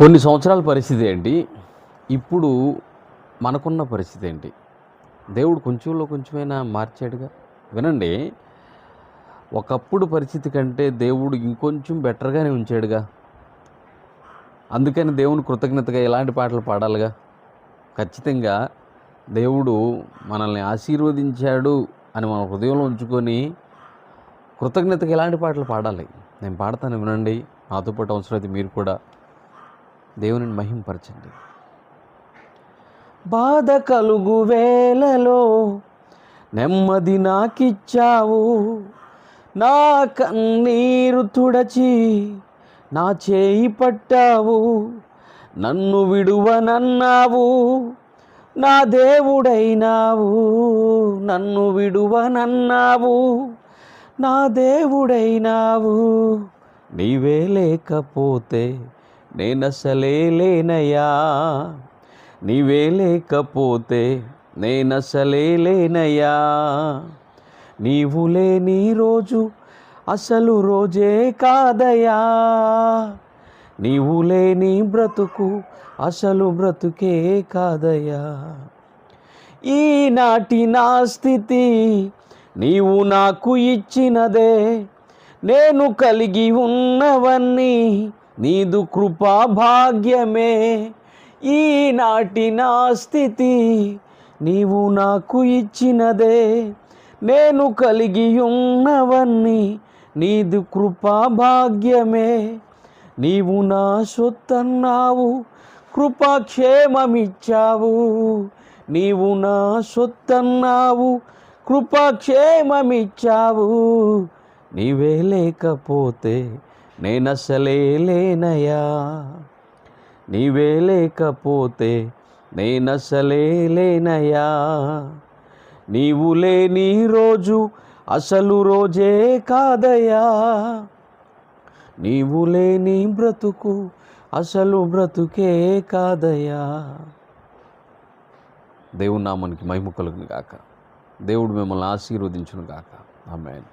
కొన్ని సంవత్సరాల పరిస్థితి ఏంటి, ఇప్పుడు మనకున్న పరిస్థితి ఏంటి? దేవుడు కొంచెంలో కొంచెమైనా మార్చాడుగా. వినండి, ఒకప్పుడు పరిస్థితి కంటే దేవుడు ఇంకొంచెం బెటర్గానే ఉంచాడుగా. అందుకని దేవుని కృతజ్ఞతగా ఇలాంటి పాటలు పాడాలిగా. ఖచ్చితంగా దేవుడు మనల్ని ఆశీర్వదించాడు అని మన హృదయంలో ఉంచుకొని కృతజ్ఞతగా ఇలాంటి పాటలు పాడాలి. నేను పాడతాను, వినండి. నాతో పాటు అవసరమైతే మీరు కూడా దేవునిని మహింపరచండి. బాధ కలుగు వేళలో నెమ్మది నాకిచ్చావు, నా కన్నీరు తుడచి నా చేయి పట్టావు, నన్ను విడువనన్నావు, నా దేవుడైనావు, నన్ను విడువనన్నావు, నా దేవుడైనావు. నీవే లేకపోతే నేనసలే లేనయ్యా, నీవే లేకపోతే నేనసలే లేనయ్యా. నీవు లేని రోజు అసలు రోజే కాదయ్యా, నీవు లేని బ్రతుకు అసలు బ్రతుకే కాదయ్యా. ఈనాటి నా స్థితి నీవు నాకు ఇచ్చినదే, నేను కలిగి ఉన్నవన్నీ నీదు కృపా భాగ్యమే. ఈనాటి నా స్థితి నీవు నాకు ఇచ్చినదే, నేను కలిగి ఉన్నవన్నీ నీదు కృపా భాగ్యమే. నీవు నా సొత్తన్నావు, కృపాక్షేమమిచ్చావు, నీవు నా సొత్తన్నావు, కృపాక్షేమమిచ్చావు. నీవే లేకపోతే నేనసలే లేనయ్యా, నీవే లేకపోతే నేనసలే లేనయ్యా. నీవు లేని రోజు అసలు రోజే కాదయ్యా, నీవు లేని బ్రతుకు అసలు బ్రతుకే కాదయ్యా. దేవుని నామానికి మహిమ కలుగును గాక. దేవుడు మిమ్మల్ని ఆశీర్వదించును గాక. ఆమేన్.